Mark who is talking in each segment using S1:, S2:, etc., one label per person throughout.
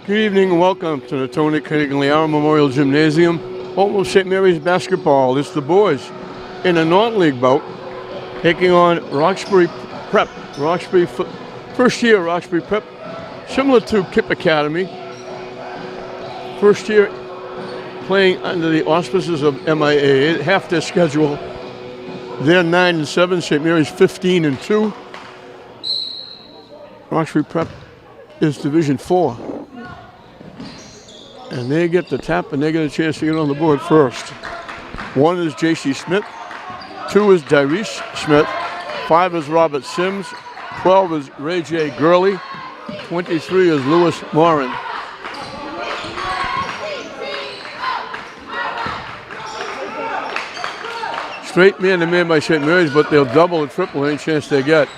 S1: Good evening and welcome to the Tony Canigliaro Memorial Gymnasium, home of St. Mary's basketball. It's the boys in a non-league bout taking on Roxbury Prep. First year Roxbury Prep, similar to Kip Academy. First year playing under the auspices of MIA, half their schedule. They're 9-7, St. Mary's 15-2. Roxbury Prep is Division 4. And they get the tap and they get a chance to get on the board first. 1 is J.C. Smith, 2 is Darice Smith, 5 is Robert Sims, 12 is Ray J. Gurley, 23 is Lewis Morin. Straight man-to-man by St. Mary's, but they'll double and triple any chance they get.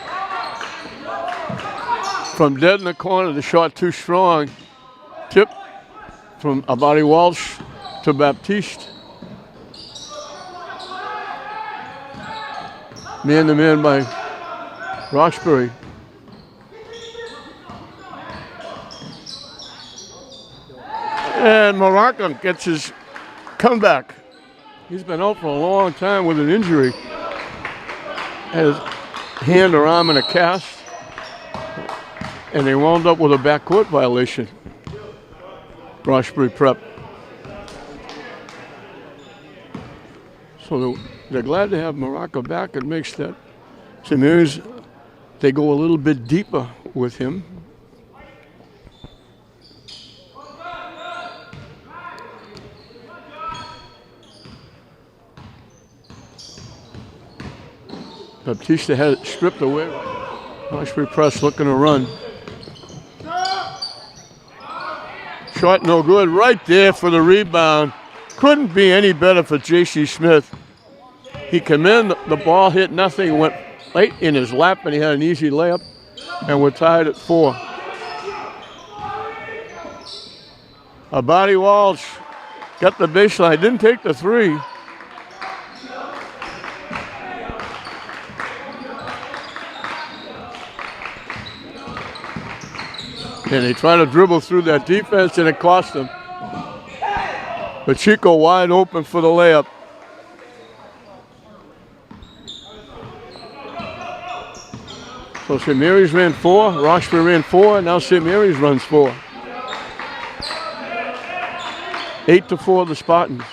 S1: From dead in the corner, the shot too strong. Tip from Abadi Walsh to Baptiste. Man-to-man by Roxbury. And Morocco gets his comeback. He's been out for a long time with an injury. Had his hand or arm in a cast. And they wound up with a backcourt violation. Roxbury Prep. So they're glad to have Morocco back. It makes that St. Mary's, they go a little bit deeper with him. Baptiste had it stripped away. Roxbury Press looking to run. Shot no good, right there for the rebound. Couldn't be any better for J.C. Smith. He came in, the ball hit nothing, went right in his lap, and he had an easy layup, and we're tied at 4. Abadi Walsh got the baseline, didn't take the 3. And they try to dribble through that defense, and it cost them. But Chico wide open for the layup. So St. Mary's ran 4, Roxbury ran 4, now St. Mary's runs 4. 8-4 the Spartans.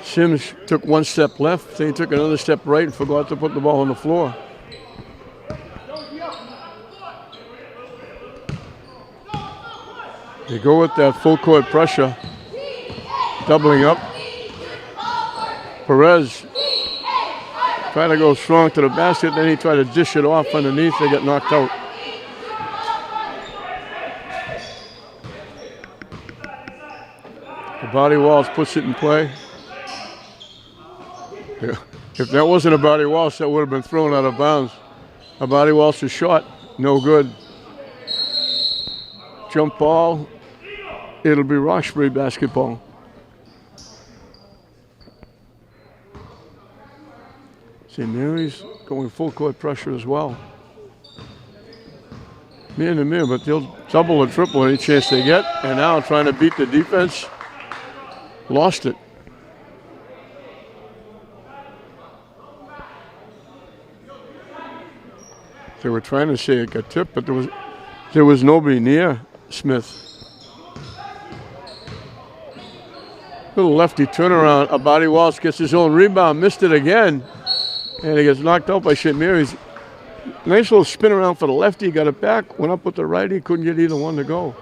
S1: Sims took 1 step left, then he took another step right and forgot to put the ball on the floor. They go with that full court pressure, doubling up. Perez tried to go strong to the basket, then he tried to dish it off underneath, they get knocked out. Abadi Walsh puts it in play. Yeah. If that wasn't Abadi Walsh, that would have been thrown out of bounds. Abadi Walsh's shot, no good. Jump ball, it'll be Roxbury basketball. St. Mary's going full court pressure as well. Man to man, but they'll double and triple any chance they get. And now trying to beat the defense, lost it. They were trying to say it got tipped, but there was nobody near Smith. Little lefty turnaround. Abadi Walsh gets his own rebound, missed it again, and he gets knocked out by St. Mary's. Nice little spin around for the lefty, got it back, went up with the righty, couldn't get either one to go.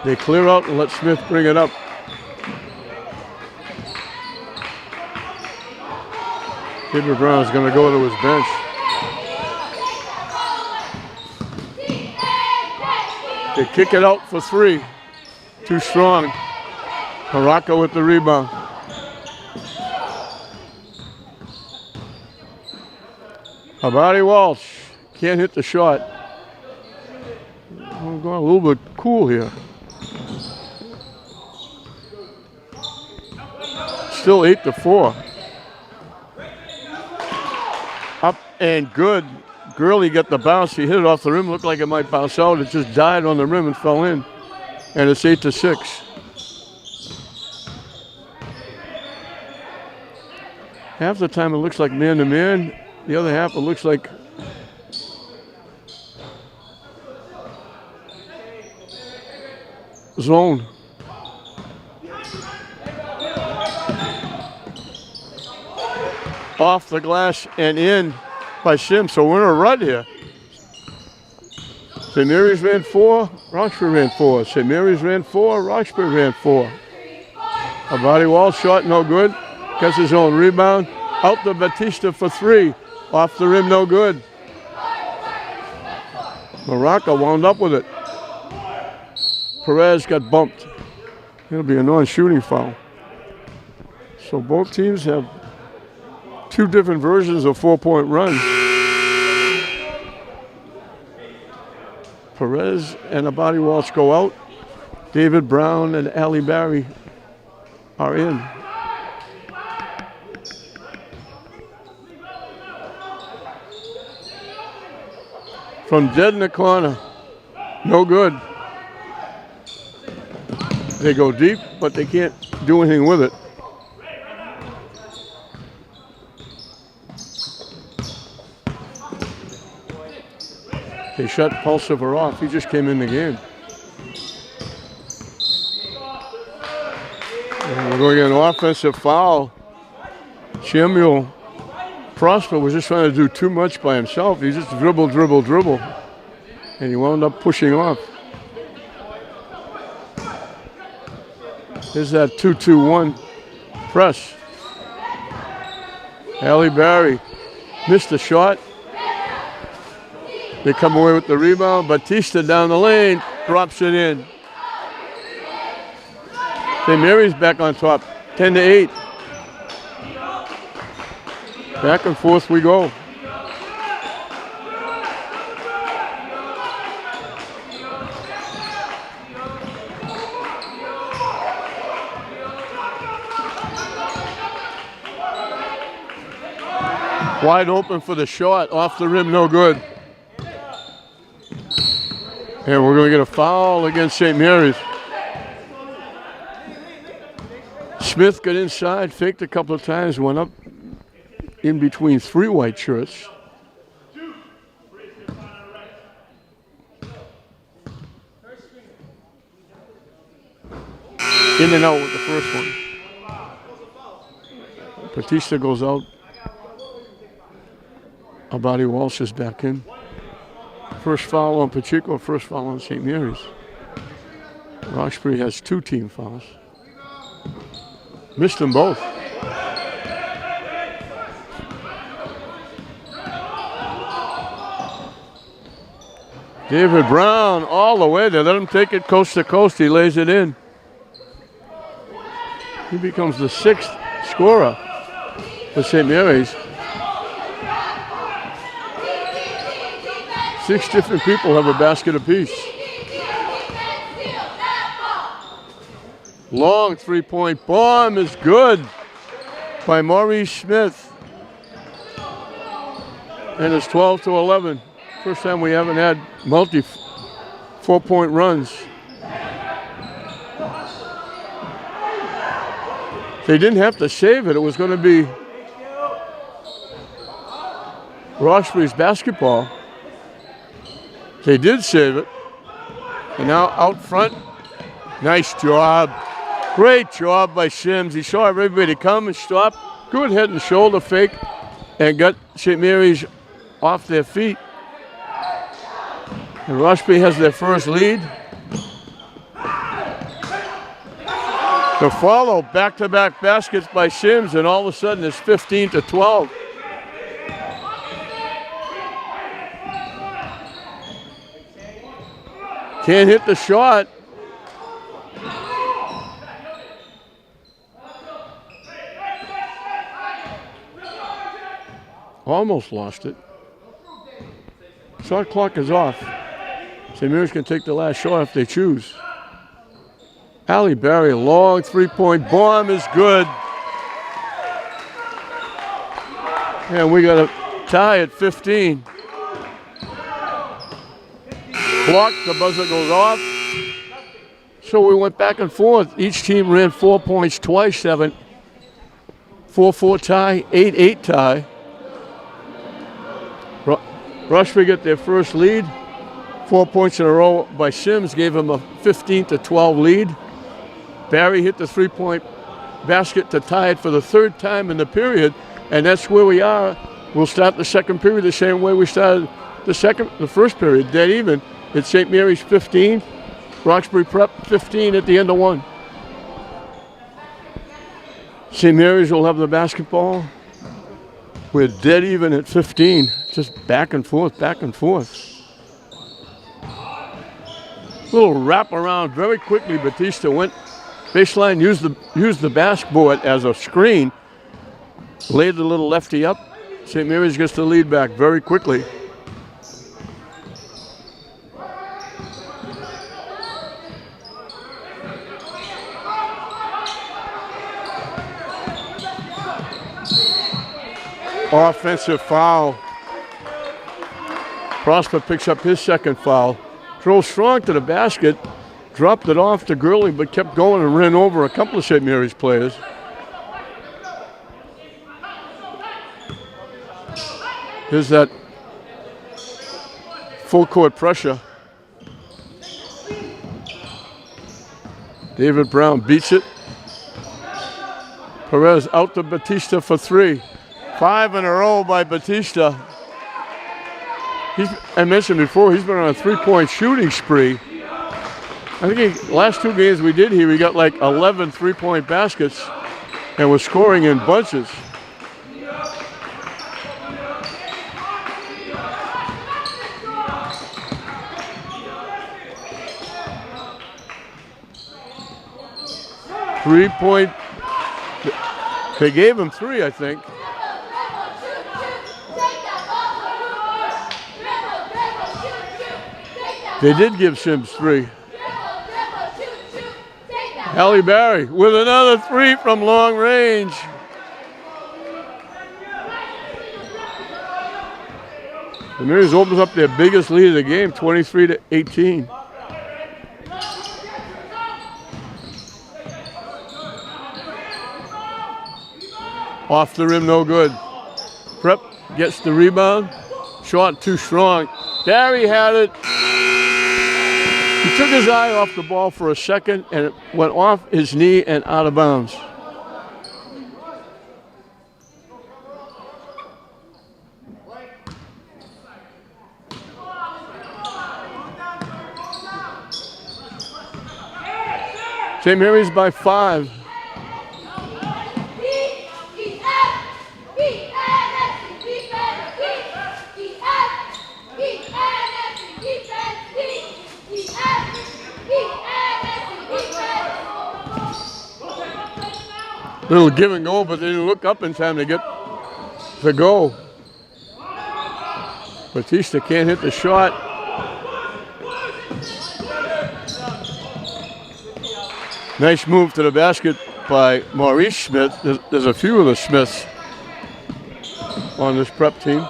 S1: They clear out and let Smith bring it up. Kidder Brown's going to go to his bench. They kick it out for 3. Too strong. Morocco with the rebound. Abadi Walsh can't hit the shot. We're going a little bit cool here. still 8-4. Up and good. Gurley got the bounce. He hit it off the rim. Looked like it might bounce out. It just died on the rim and fell in. And it's 8-6. Half the time it looks like man-to-man. The other half it looks like zone. Off the glass and in by Sims. So we're in a rut here. St. Mary's ran 4, Roxbury ran 4. St. Mary's ran 4, Roxbury ran 4. A body wall shot, no good. Gets his own rebound. Out to Batista for 3. Off the rim, no good. Morocco wound up with it. Perez got bumped. It'll be a non-shooting foul. So both teams have 2 different versions of 4-point runs. Perez and Abadi Walsh go out. David Brown and Ali Barry are in. From dead in the corner, no good. They go deep, but they can't do anything with it. They shut Pulsiver off. He just came in the game. And we're going to get an offensive foul. Samuel Prosper was just trying to do too much by himself. He just dribble. And he wound up pushing off. Here's that 2-2-1 press. Ali Barry missed the shot. They come away with the rebound. Batista down the lane, drops it in. St. Mary's back on top, 10-8. Back and forth we go. Wide open for the shot, off the rim, no good. And we're going to get a foul against St. Mary's. Smith got inside, faked a couple of times, went up in between 3 white shirts. In and out with the first one. Batista goes out. Abadi Walsh is back in. First foul on Pacheco, first foul on St. Mary's. Roxbury has 2 team fouls. Missed them both. David Brown all the way. They let him take it coast to coast. He lays it in. He becomes the 6th scorer for St. Mary's. 6 different people have a basket apiece. Long 3-point bomb is good by Maurice Smith. And it's 12-11. First time we haven't had multi 4-point runs. They didn't have to save it. It was going to be Roxbury's basketball. They did save it. And now out front, nice job. Great job by Sims. He saw everybody come and stop. Good head and shoulder fake and got St. Mary's off their feet. And Roxbury has their first lead. To follow back-to-back baskets by Sims, and all of a sudden it's 15-12. Can't hit the shot. Almost lost it. Shot clock is off. St. Mary's can take the last shot if they choose. Ali Barry, long 3-point bomb is good. And we got a tie at 15. Block, the buzzer goes off. So we went back and forth. Each team ran 4 points twice, 7. 4-4 tie, 8-8 tie. Roxbury got their first lead. 4 points in a row by Sims gave them a 15-12 lead. Barry hit the three-point basket to tie it for the third time in the period, and that's where we are. We'll start the second period the same way we started the first period, dead even. It's St. Mary's 15, Roxbury Prep 15 at the end of one. St. Mary's will have the basketball. We're dead even at 15, just back and forth, back and forth. Little wrap around very quickly. Batista went baseline, used the basketball as a screen, laid the little lefty up. St. Mary's gets the lead back very quickly. Offensive foul. Prosper picks up his second foul. Drove strong to the basket, dropped it off to Gurley, but kept going and ran over a couple of St. Mary's players. Here's that full court pressure. David Brown beats it. Perez out to Batista for three. 5 in a row by Batista. I mentioned before, he's been on a three-point shooting spree. I think last 2 games we did here, we got like 11 three-point baskets and was scoring in bunches. Three-point, they gave him 3, I think. They did give Sims 3. Halle Berry with another 3 from long range. The Mariners opens up their biggest lead of the game, 23-18. Off the rim, no good. Prep gets the rebound. Shot too strong. Barry had it. He took his eye off the ball for a second, and it went off his knee and out of bounds. St. Mary's by 5. Little give and go, but they didn't look up in time to get the go. Batista can't hit the shot. Nice move to the basket by Maurice Smith. There's a few of the Smiths on this prep team.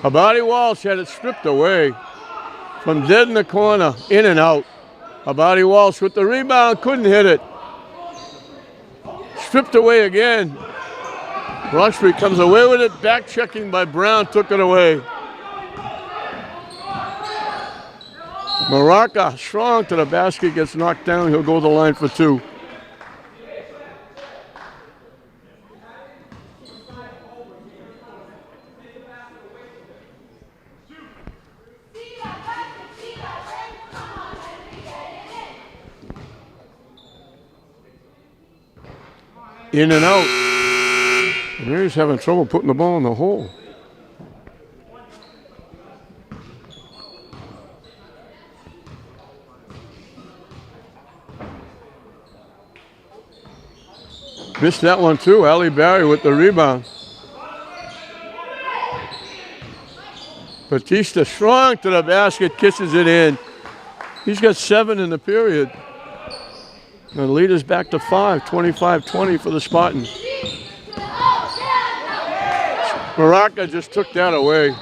S1: Abadi Walsh had it stripped away from dead in the corner, in and out. Abadi Walsh with the rebound, couldn't hit it. Stripped away again. Roxbury comes away with it, back checking by Brown, took it away. Maraca, strong to the basket, gets knocked down, he'll go to the line for 2. In and out. The Mariners having trouble putting the ball in the hole. Missed that one too. Ali Barry with the rebound. Batista strong to the basket, kisses it in. He's got 7 in the period. The lead is back to 5, 25-20 for the Spartans. Baraka just took that away.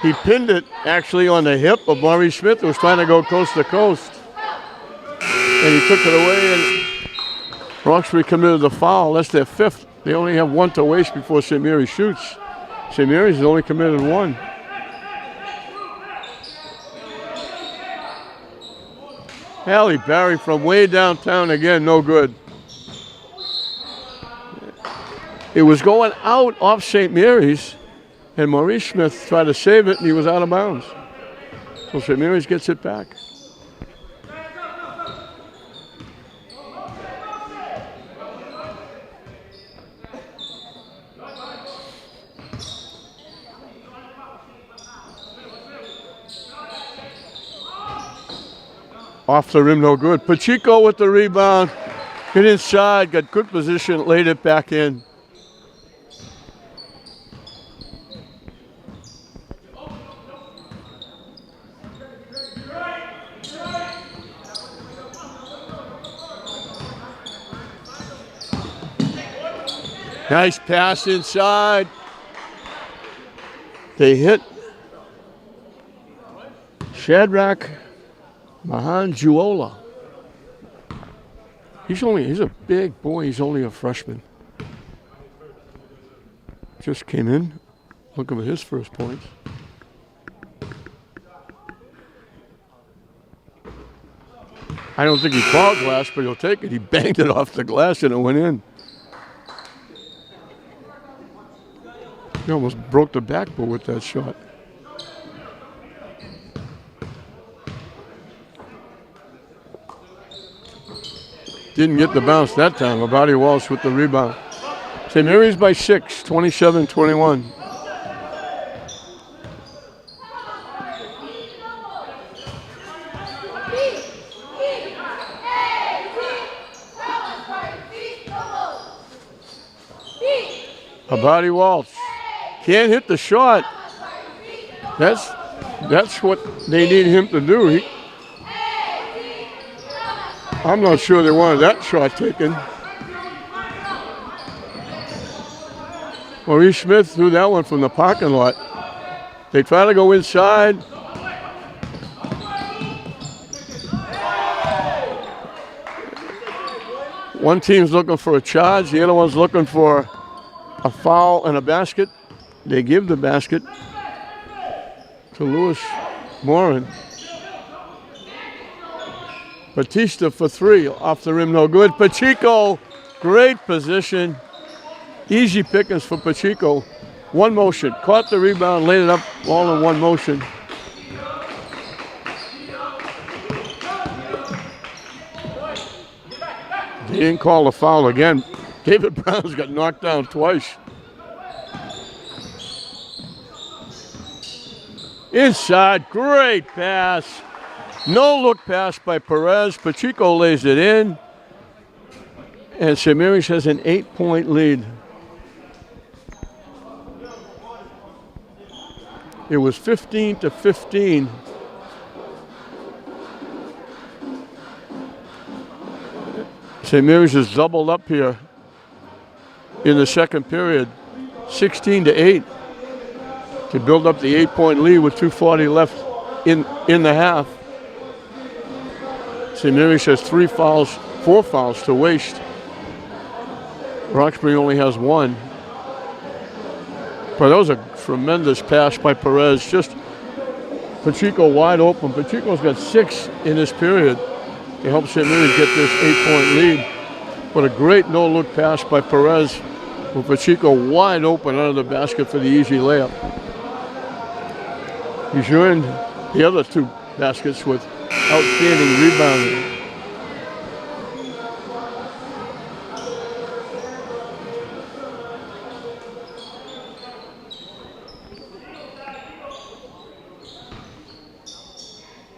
S1: He pinned it actually on the hip of Maurice Smith, who was trying to go coast to coast. And he took it away, and Roxbury committed the foul. That's their fifth. They only have one to waste before St. Mary's shoots. St. Mary's has only committed one. Halle Berry from way downtown again, no good. It was going out off St. Mary's, and Maurice Smith tried to save it, and he was out of bounds. So St. Mary's gets it back. Off the rim, no good. Pacheco with the rebound. Get inside, got good position, laid it back in. Nice pass inside. They hit Shadrach Mahanjuola. He's a big boy. He's only a freshman. Just came in, looking for his first points. I don't think he called glass, but he'll take it. He banged it off the glass and it went in. He almost broke the backboard with that shot. Didn't get the bounce that time. Abadi Walsh with the rebound. St. Mary's by 6, 27-21. Abadi Walsh can't hit the shot. That's what they need him to do. I'm not sure they wanted that shot taken. Maurice Smith threw that one from the parking lot. They try to go inside. One team's looking for a charge. The other one's looking for a foul and a basket. They give the basket to Lewis Morin. Batista for 3, off the rim, no good. Pacheco, great position. Easy pickings for Pacheco. One motion, caught the rebound, laid it up all in one motion. They didn't call the foul again. David Brown's got knocked down twice. Inside, great pass. No look pass by Perez. Pacheco lays it in. And St. Mary's has an 8-point lead. It was 15-15. St. Mary's has doubled up here in the second period, 16-8, to build up the 8-point lead with 2:40 left in the half. St. Mary's has 4 fouls to waste. Roxbury only has 1. But that was a tremendous pass by Perez. Just Pacheco wide open. Pacheco's got 6 in this period to help St. Mary's get this 8-point lead. But a great no-look pass by Perez with Pacheco wide open under the basket for the easy layup. He joined the other 2 baskets with outstanding rebounding.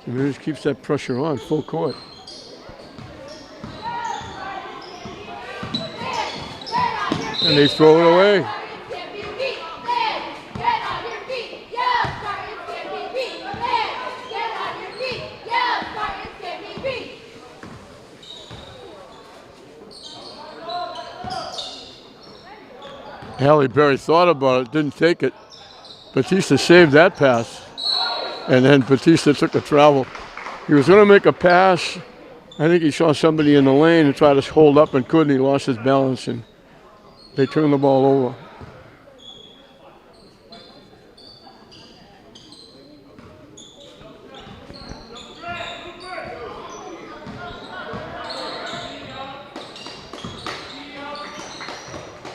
S1: St. Mary's keeps that pressure on, full court. And they throw it away. Halle Berry thought about it, didn't take it. Batista saved that pass. And then Batista took a travel. He was going to make a pass. I think he saw somebody in the lane and tried to hold up and couldn't. He lost his balance and they turned the ball over.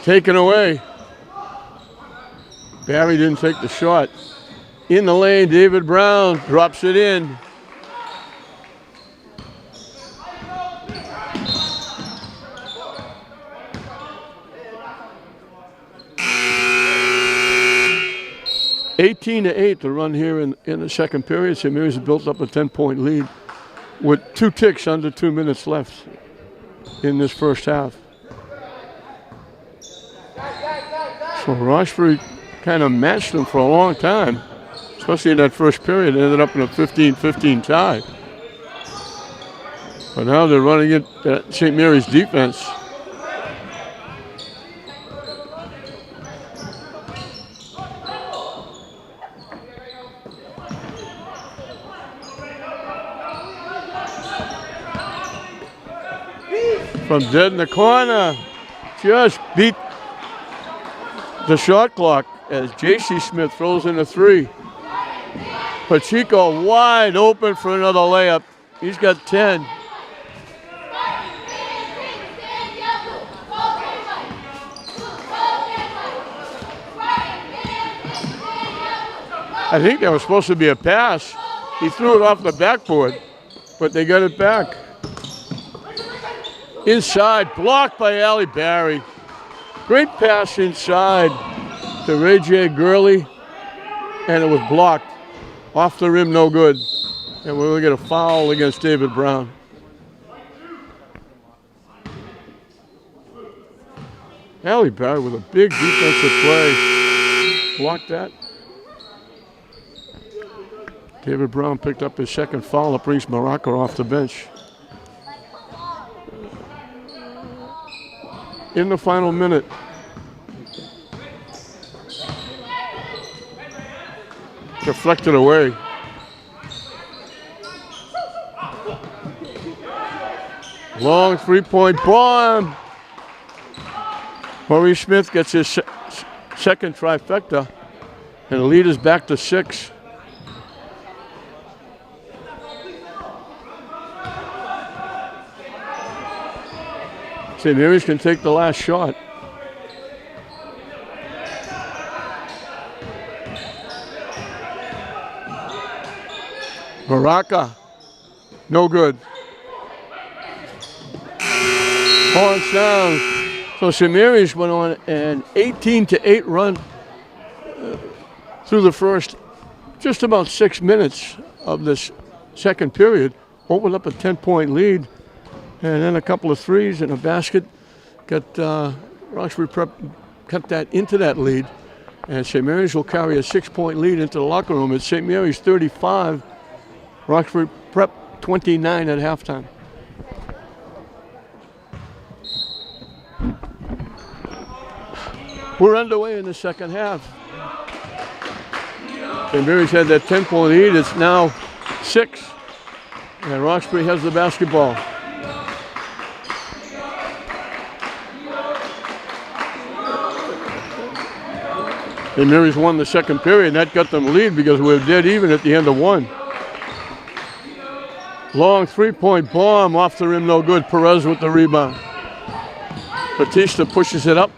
S1: Taken away. Barry didn't take the shot. In the lane, David Brown drops it in. (18-8) the run here in the second period. St. Mary's built up a 10-point lead with 2 ticks under 2 minutes left in this first half. So Roxbury kind of matched them for a long time, especially in that first period. It ended up in a 15-15 tie. But now they're running at St. Mary's defense. From dead in the corner, just beat the shot clock as J.C. Smith throws in a 3. Pacheco wide open for another layup. He's got 10. I think that was supposed to be a pass. He threw it off the backboard, but they got it back. Inside, blocked by Halle Berry. Great pass inside to Ray J. Gurley, and it was blocked. Off the rim, no good. And we're going to get a foul against David Brown. Halle Berry with a big defensive play. Blocked that. David Brown picked up his second foul. That brings Morocco off the bench. In the final minute. Deflected away. Long 3-point bomb. Maurice Smith gets his second trifecta, and the lead is back to 6. St. Mary's can take the last shot. Baraka, no good. Horns down. So St. Mary's went on an 18-8 run through the first just about 6 minutes of this second period. Opened up a 10-point lead. And then a couple of threes and a basket. Got Roxbury Prep cut that into that lead. And St. Mary's will carry a 6-point lead into the locker room. It's St. Mary's 35, Roxbury Prep 29 at halftime. We're underway in the second half. St. Mary's had that 10-point lead. It's now 6. And Roxbury has the basketball. St. Mary's won the second period, and that got them the lead because we were dead even at the end of 1. Long 3-point bomb off the rim, no good. Perez with the rebound. Batista pushes it up.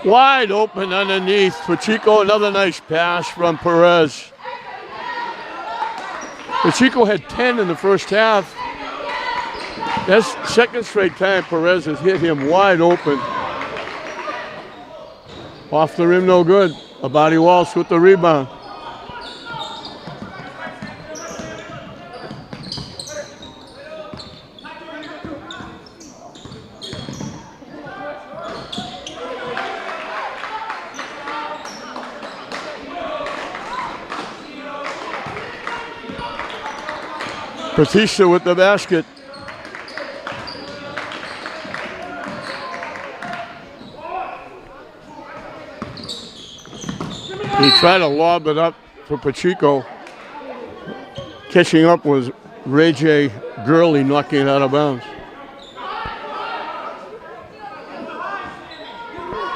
S1: Wide open underneath. Pacheco, another nice pass from Perez. Pacheco had 10 in the first half. That's second straight time Perez has hit him wide open. Off the rim, no good. Abadi Walsh with the rebound. Batista with the basket. He tried to lob it up for Pacheco. Catching up was Ray J. Gurley knocking it out of bounds.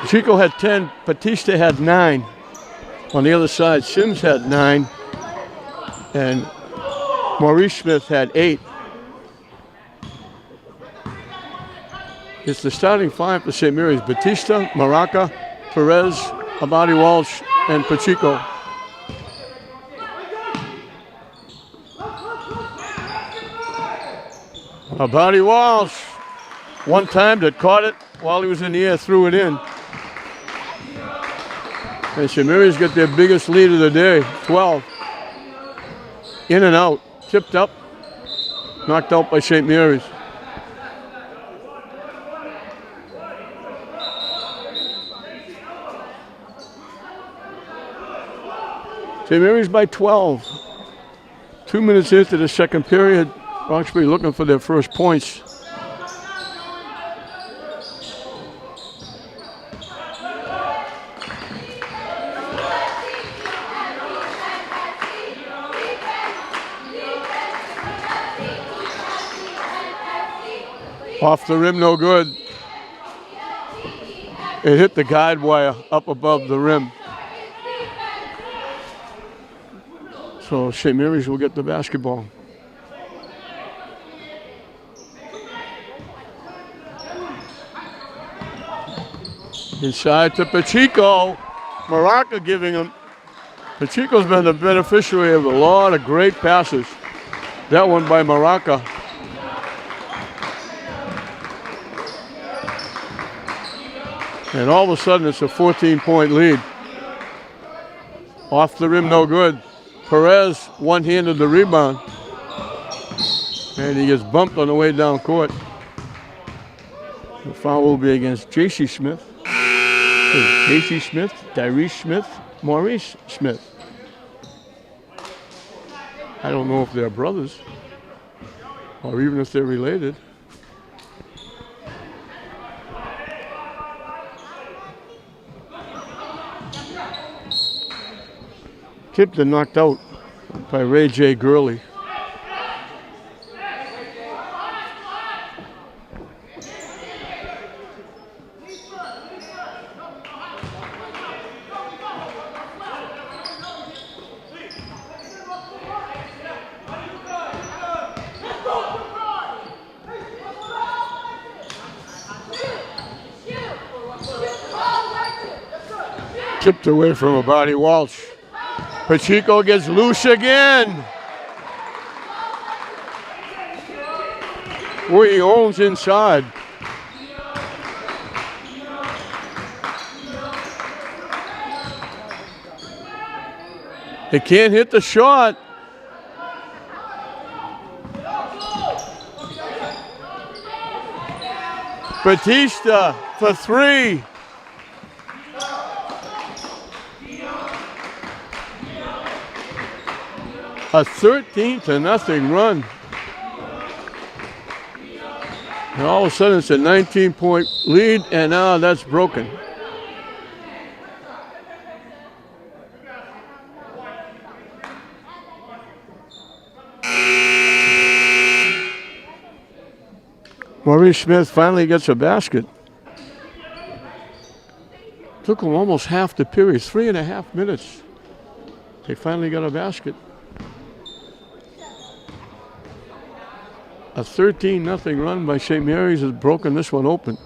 S1: Pacheco had 10, Batista had 9. On the other side, Sims had 9, and Maurice Smith had 8. It's the starting 5 for St. Mary's: Batista, Maraca, Perez, Abadi Walsh, and Pacheco. Abadi Walsh, one time that caught it while he was in the air, threw it in. And St. Mary's got their biggest lead of the day, 12. In and out, tipped up, knocked out by St. Mary's. St. Mary's by 12. 2 minutes into the second period, Roxbury looking for their first points. Off the rim, no good. It hit the guide wire up above the rim. So St. Mary's will get the basketball. Inside to Pacheco. Maraca giving him. Pacheco's been the beneficiary of a lot of great passes. That one by Maraca. And all of a sudden it's a 14-point lead. Off the rim, no good. Perez one-handed the rebound. And he gets bumped on the way down court. The foul will be against J.C. Smith. J.C. Smith, Tyrese Smith, Maurice Smith. I don't know if they're brothers or even if they're related. Tipped and knocked out by Ray J. Gurley. Tipped away from Abadi Walsh. Pacheco gets loose again. Where he owns inside. They can't hit the shot. Batista for 3. A 13-0 run. And all of a sudden it's a 19-point lead, and now that's broken. Maurice Smith finally gets a basket. Took him almost half the period, 3.5 minutes. They finally got a basket. A 13-0 run by St. Mary's has broken this one open.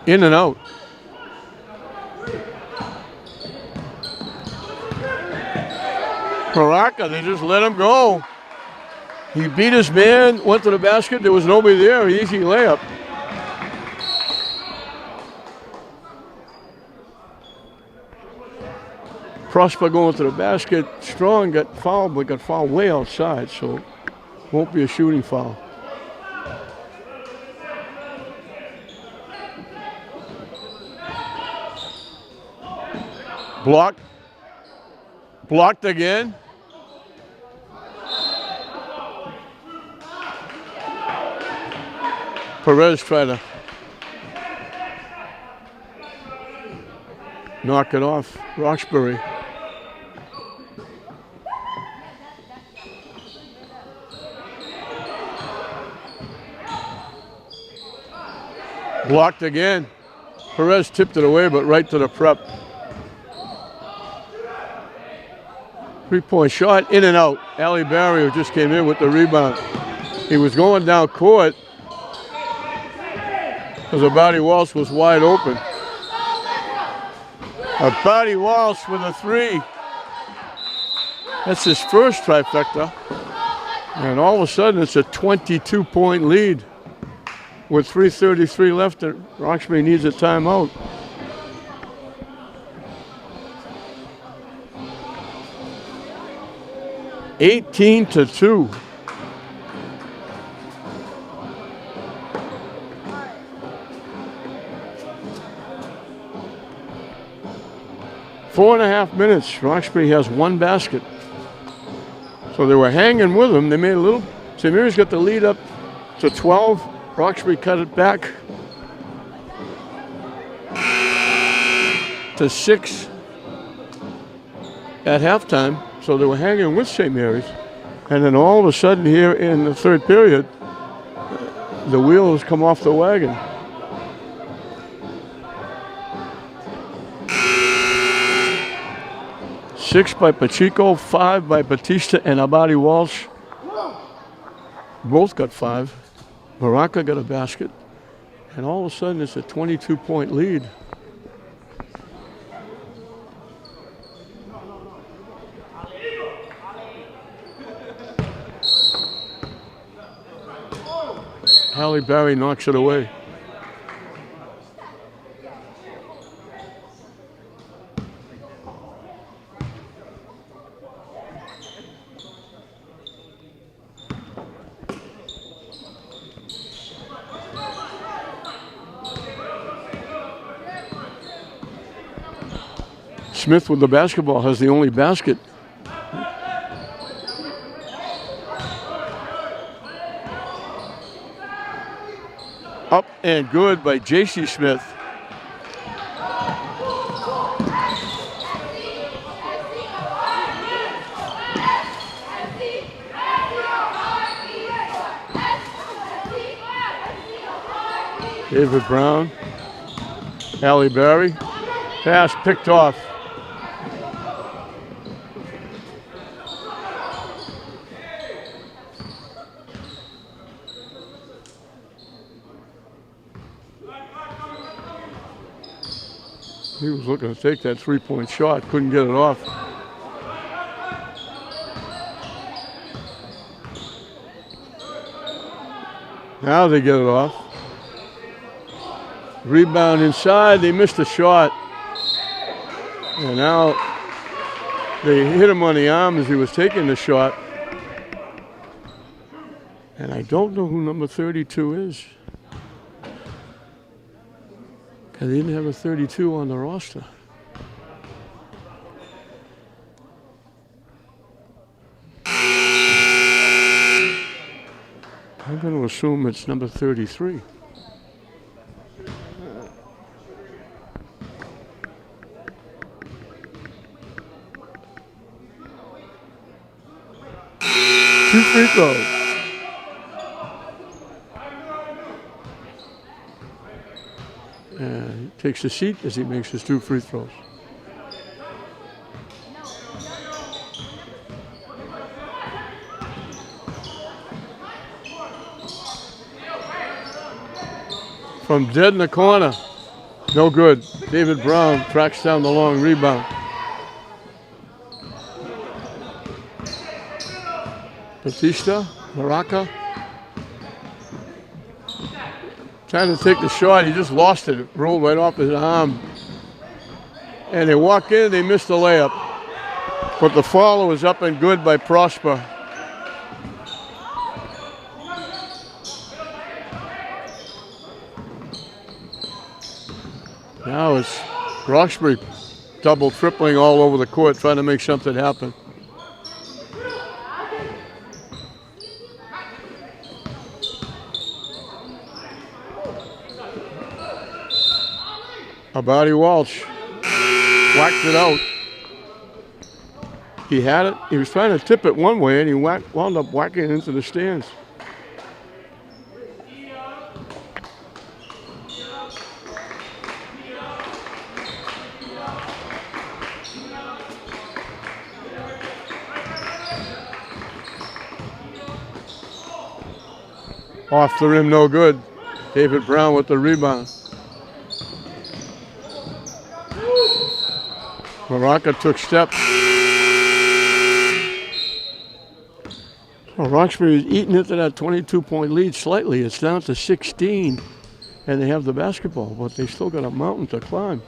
S1: In and out. Maraca, they just let him go. He beat his man, went to the basket. There was nobody there. Easy layup. Prosper going to the basket. Strong got fouled, but got fouled way outside, so won't be a shooting foul. Blocked. Blocked again. Perez tried to knock it off Roxbury. Blocked again. Perez tipped it away, but right to the prep. 3-point shot, in and out. Ali Barry, who just came in with the rebound. He was going down court because Abadi Walsh was wide open. Abadi Walsh with a 3. That's his first trifecta. And all of a sudden, it's a 22-point lead. With 3:33 left, Roxbury needs a timeout. (18-2). Four and a half minutes. Roxbury has one basket. So they were hanging with them. They made a little. St. Mary's got the lead up to 12. Roxbury cut it back to 6 at halftime. So they were hanging with St. Mary's. And then all of a sudden here in the third period, the wheels come off the wagon. Six by Pacheco, 5 by Batista and Abadi Walsh. Both got 5. Baraka got a basket. And all of a sudden it's a 22-point lead. Halle Berry knocks it away. Smith with the basketball has the only basket. Up and good by J.C. Smith. David Brown, Halle Berry, pass picked off. He was looking to take that 3-point shot, couldn't get it off. Now they get it off. Rebound inside, they missed a shot. And now they hit him on the arm as he was taking the shot. And I don't know who number 32 is. They didn't have a 32 on the roster. I'm going to assume it's number 33. Two free throws. And he takes a seat as he makes his 2 free throws. From dead in the corner. No good. David Brown tracks down the long rebound. Batista, Baraka. Trying to take the shot, he just lost it. It rolled right off his arm. And they walk in, they missed the layup. But the follow was up and good by Prosper. Now it's Roxbury double tripling all over the court, trying to make something happen. Abadi Walsh whacked it out. He had it. He was trying to tip it one way, and he wound up whacking it into the stands. Off the rim, no good. David Brown with the rebound. Morocco took steps. Well, Roxbury is eating into that 22-point lead slightly. It's down to 16, and they have the basketball, but they still got a mountain to climb.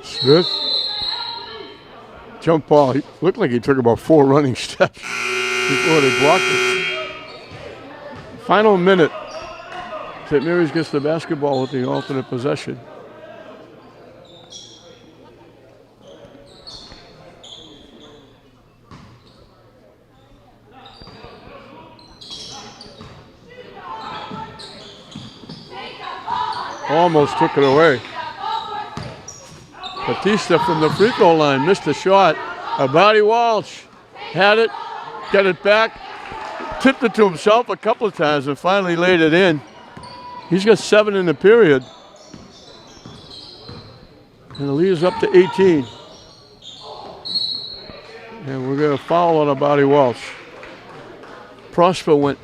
S1: Smith. Jump ball. He looked like he took about 4 running steps before they blocked it. Final minute. St. Mary's gets the basketball with the alternate possession. Almost took it away. Batista from the free throw line missed the shot. Abadi Walsh had it, got it back, tipped it to himself a couple of times and finally laid it in. He's got 7 in the period. And the lead is up to 18. And we're going to foul on Abadi Walsh. Prosper went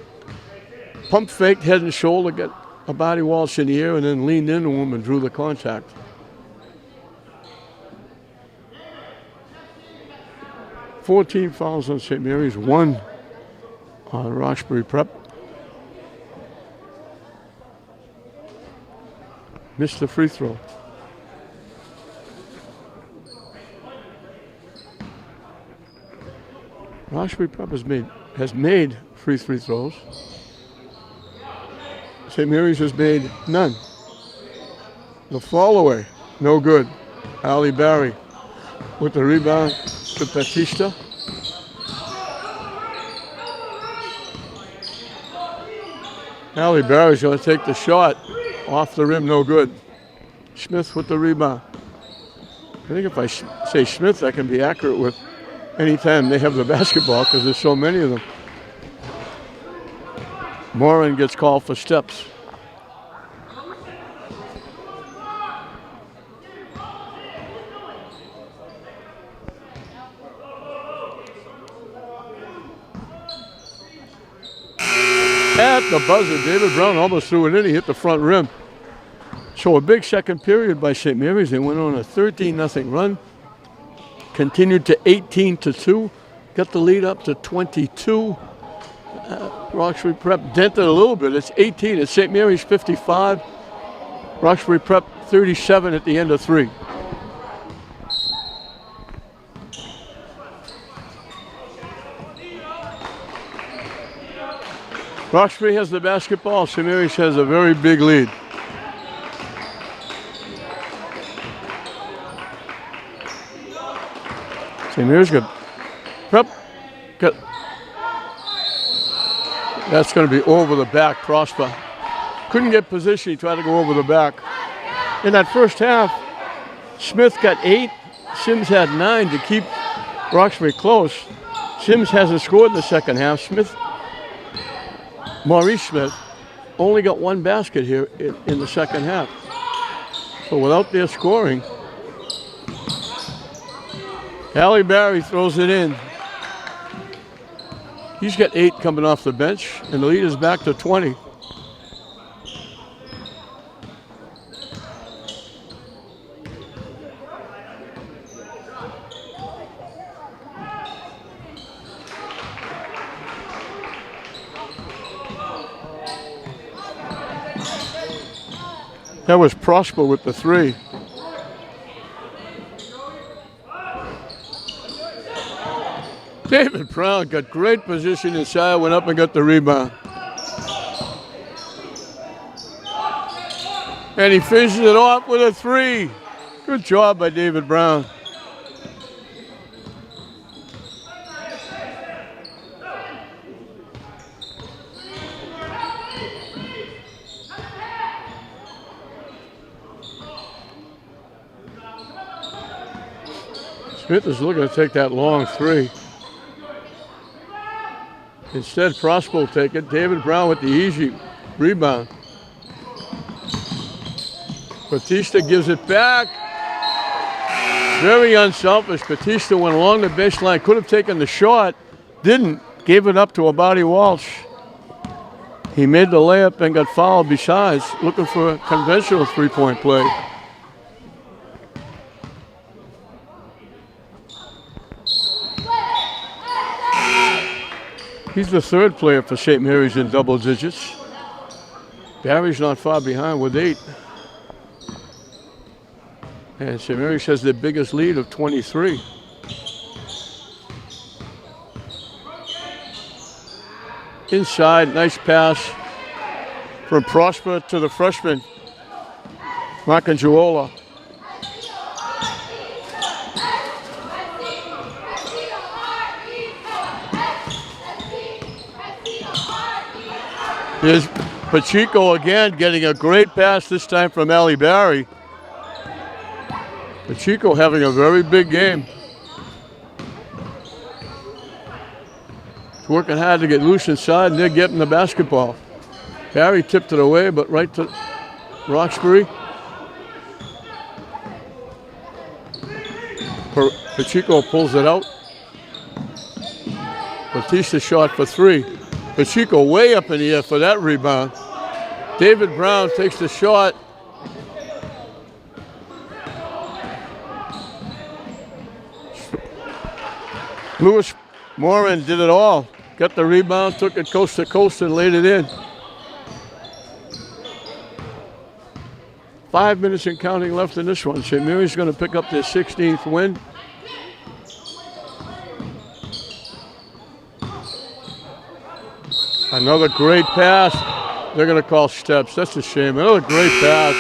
S1: pump faked head and shoulder, got Abadi Walsh in the air and then leaned into him and drew the contact. 14 fouls on St. Mary's, 1 on Roxbury Prep. Missed the free throw. Roxbury Prep has made free throws. St. Mary's has made none. The fall away, no good. Ali Barry with the rebound to Batista. Ali Barry's going to take the shot. Off the rim, no good. Smith with the rebound. I think if I say Smith, I can be accurate with any time they have the basketball because there's so many of them. Moran gets called for steps. At the buzzer, David Brown almost threw it in. He hit the front rim. So a big second period by St. Mary's. They went on a 13-0 run. Continued to 18-2. Got the lead up to 22. Roxbury Prep dented a little bit. It's 18. It's St. Mary's 55. Roxbury Prep 37 at the end of 3. Roxbury has the basketball. St. Mary's has a very big lead. St. Mary's got Prep. That's going to be over the back. Prosper couldn't get position. He tried to go over the back. In that first half, Smith got 8. Sims had 9 to keep Roxbury close. Sims hasn't scored in the second half. Maurice Smith only got 1 basket here in the second half. So without their scoring, Ali Barry throws it in. He's got 8 coming off the bench, and the lead is back to 20. That was Prosper with the 3. David Brown got great position inside, went up and got the rebound. And he finishes it off with a 3. Good job by David Brown. Smith is looking to take that long 3. Instead, Prosper will take it. David Brown with the easy rebound. Batista gives it back. Very unselfish. Batista went along the baseline, could have taken the shot, didn't. Gave it up to Abadi Walsh. He made the layup and got fouled besides, looking for a conventional three-point play. He's the third player for St. Mary's in double digits. Barry's not far behind with 8. And St. Mary's has the biggest lead of 23. Inside, nice pass from Prosper to the freshman, Marcangiulola. Here's Pacheco again getting a great pass, this time from Ali Barry. Pacheco having a very big game. He's working hard to get loose inside, and they're getting the basketball. Barry tipped it away, but right to Roxbury. Pacheco pulls it out. Batista shot for 3. Pacheco way up in the air for that rebound. David Brown takes the shot. Lewis Morin did it all. Got the rebound, took it coast to coast, and laid it in. 5 minutes and counting left in this one. St. Mary's going to pick up their 16th win. Another great pass. They're going to call steps. That's a shame. Another great pass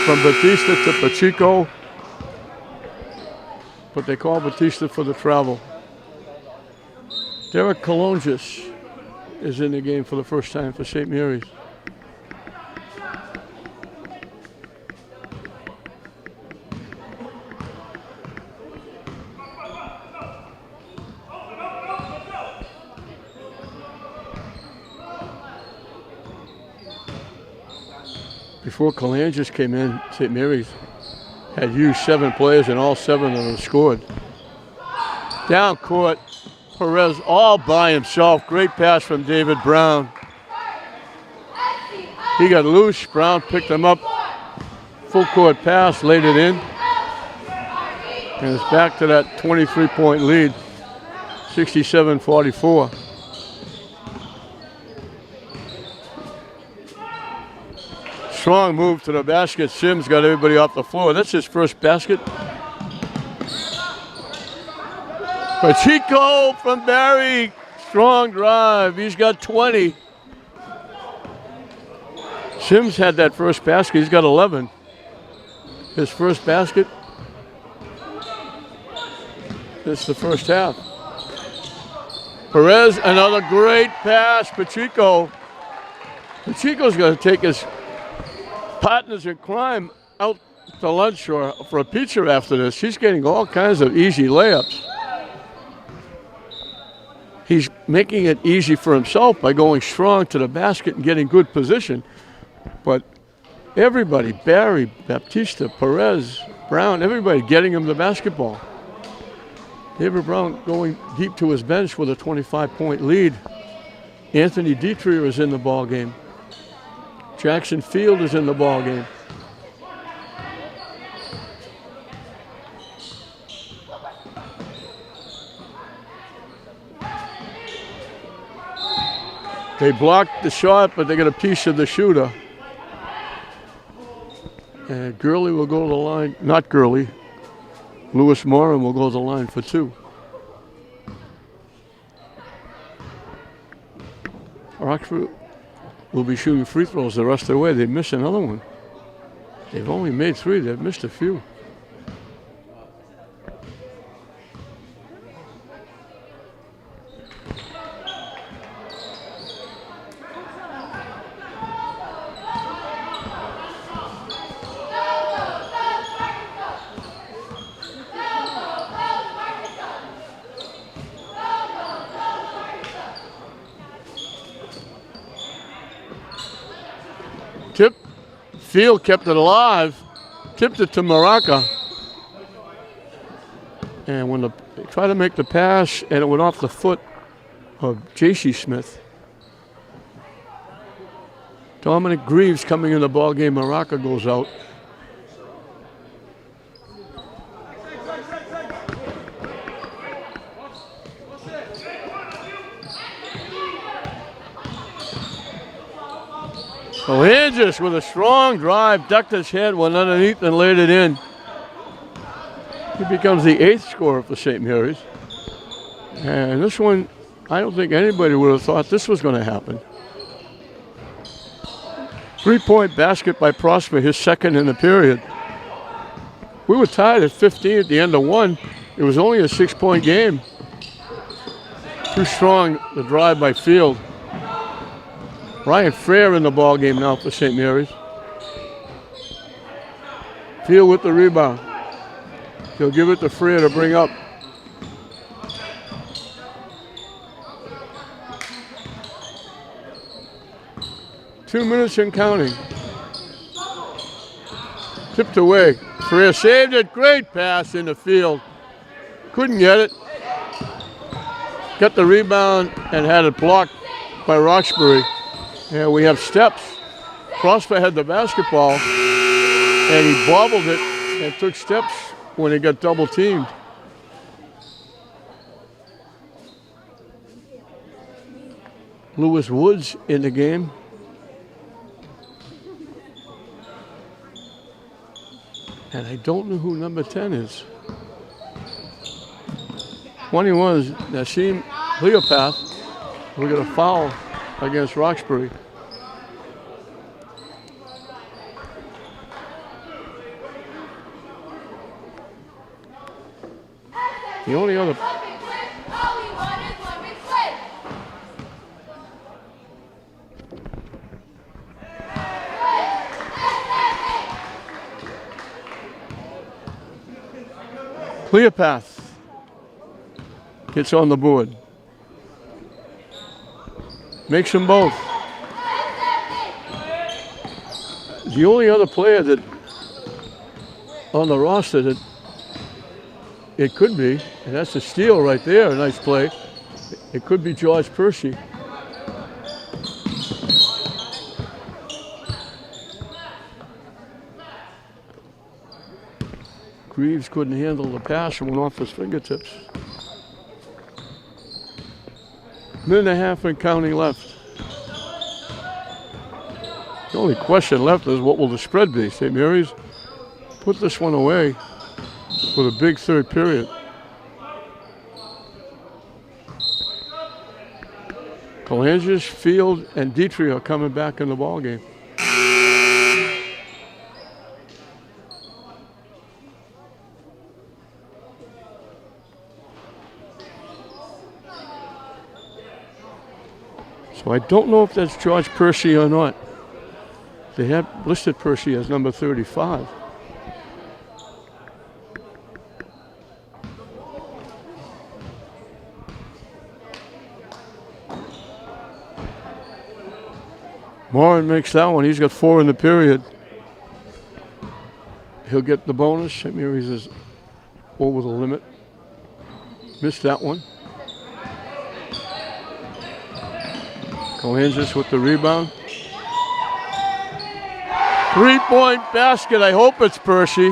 S1: from Batista to Pacheco. But they call Batista for the travel. Derek Colonges is in the game for the first time for St. Mary's. Before Colonges came in, St. Mary's had used 7 players and all 7 of them scored. Down court, Perez all by himself. Great pass from David Brown. He got loose. Brown picked him up. Full court pass, laid it in. And it's back to that 23-point lead, 67-44. Strong move to the basket. Sims got everybody off the floor. That's his first basket. Pacheco from Barry. Strong drive. He's got 20. Sims had that first basket. He's got 11. His first basket. This is the first half. Perez, another great pass. Pacheco's going to take his partners in crime out to lunch or for a pizza after this. He's getting all kinds of easy layups. He's making it easy for himself by going strong to the basket and getting good position. But everybody, Barry, Baptista, Perez, Brown, everybody getting him the basketball. David Brown going deep to his bench with a 25-point lead. Anthony Detrier is in the ball game. Jackson Field is in the ball game. They blocked the shot, but they got a piece of the shooter. And Gurley will go to the line. Not Gurley. Lewis Morin will go to the line for 2. Roxbury will be shooting free throws the rest of the way. They missed another one. They've only made 3. They've missed a few. Tip. Field kept it alive. Tipped it to Maraca. And when they tried to make the pass, and it went off the foot of J.C. Smith. Dominic Greaves coming in the ball game. Maraca goes out. Colangis with a strong drive, ducked his head, went underneath and laid it in. He becomes the 8th scorer for St. Mary's. And this one, I don't think anybody would have thought this was going to happen. 3-point basket by Prosper, his second in the period. We were tied at 15 at the end of one. It was only a 6-point game. Too strong, the drive by Field. Ryan Frere in the ball game now for St. Mary's. Field with the rebound. He'll give it to Frere to bring up. Two minutes and counting. Tipped away. Frere saved it. Great pass in the field. Couldn't get it. Got the rebound and had it blocked by Roxbury. And we have steps. Prosper had the basketball, and he bobbled it and took steps when he got double teamed. Lewis Woods in the game. And I don't know who number 10 is. 21 is Nassim Cleopath. We got a foul against Roxbury. The only other Cleopath gets on the board. Makes them both. The only other player that on the roster that it could be, and that's a steal right there, a nice play. It could be George Percy. Greaves couldn't handle the pass and went off his fingertips. Minute and a half and counting left. The only question left is what will the spread be? St. Mary's put this one away with a big third period. Colangis, Field, and Dietrich are coming back in the ball game. So I don't know if that's George Percy or not. They have listed Percy as number 35. Morin makes that one. He's got 4 in the period. He'll get the bonus. St. Mary's is over the limit. Missed that one. Colangis with the rebound. 3-point basket. I hope it's Percy.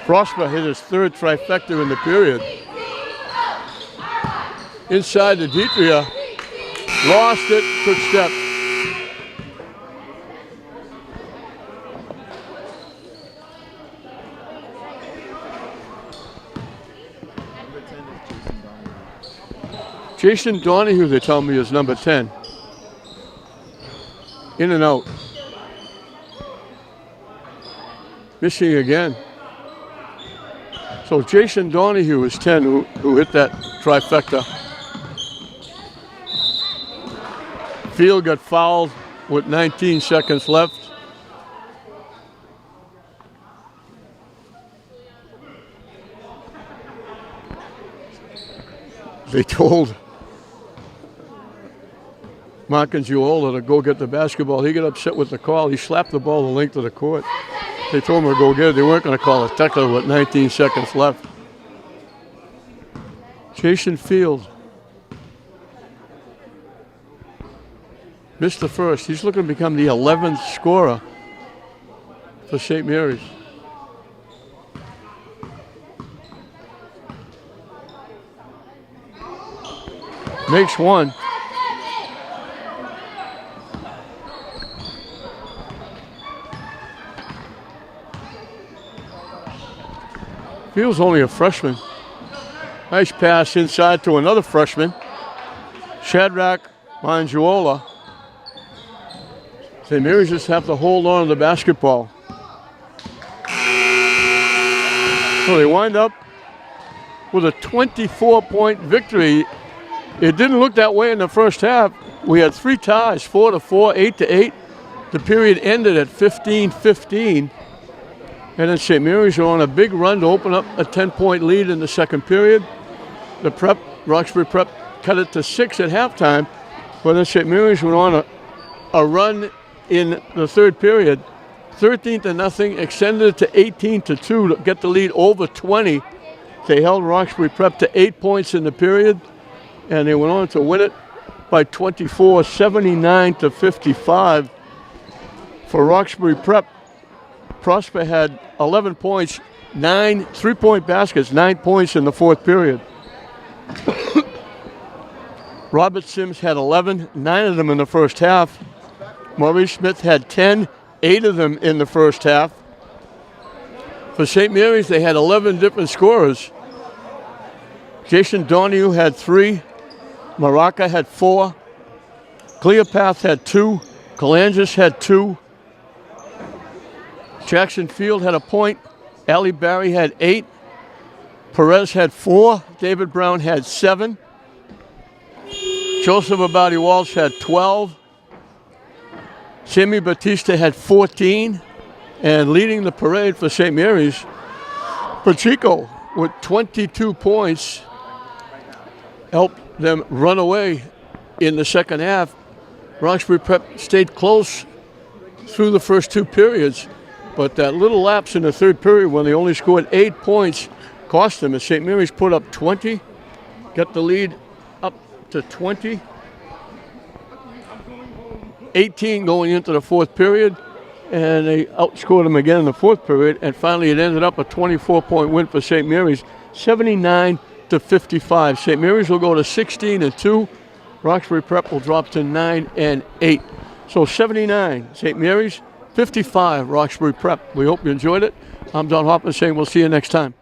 S1: Prosper hit his third trifecta in the period. Inside the Dietrich, lost it, took steps. Jason Donahue, they tell me, is number 10. In and out. Missing again. So Jason Donahue is 10 who hit that trifecta. Field got fouled with 19 seconds left. They told Mark and Giola to go get the basketball. He got upset with the call. He slapped the ball the length of the court. They told him to go get it. They weren't going to call a technical with 19 seconds left. Jason Field missed the first. He's looking to become the 11th scorer for St. Mary's. Makes one. Field's only a freshman. Nice pass inside to another freshman, Shadrach Mangiuola. St. Mary's just have to hold on to the basketball. So they wind up with a 24-point victory. It didn't look that way in the first half. We had 3 ties, 4-4, 8-8. The period ended at 15-15. And then St. Mary's were on a big run to open up a 10-point lead in the second period. The Roxbury Prep cut it to 6 at halftime. But then St. Mary's went on a run in the third period. 13-0, extended it to 18-2 to get the lead over 20. They held Roxbury Prep to 8 points in the period, and they went on to win it by 24, 79-55. For Roxbury Prep, Prosper had 11 points, 9 3-point baskets, 9 points in the fourth period. Robert Sims had 11, 9 of them in the first half. Maurice Smith had 10, 8 of them in the first half. For St. Mary's, they had 11 different scorers. Jason Donahue had 3, Maraca had 4, Cleopath had 2, Kalangis had 2, Jackson Field had a point, Ali Barry had 8, Perez had 4, David Brown had 7, Joseph Abadi Walsh had 12, Sammy Batista had 14, and leading the parade for St. Mary's, Pacheco with 22 points helped them run away in the second half. Roxbury Prep stayed close through the first 2 periods, but that little lapse in the third period when they only scored 8 points cost them. As St. Mary's put up 20, got the lead up to 20. 18 going into the fourth period, and they outscored them again in the fourth period, and finally it ended up a 24-point win for St. Mary's, 79-55. St. Mary's will go to 16-2. Roxbury Prep will drop to 9-8. So 79 St. Mary's, 55 Roxbury Prep. We hope you enjoyed it. I'm Don Hoffman saying we'll see you next time.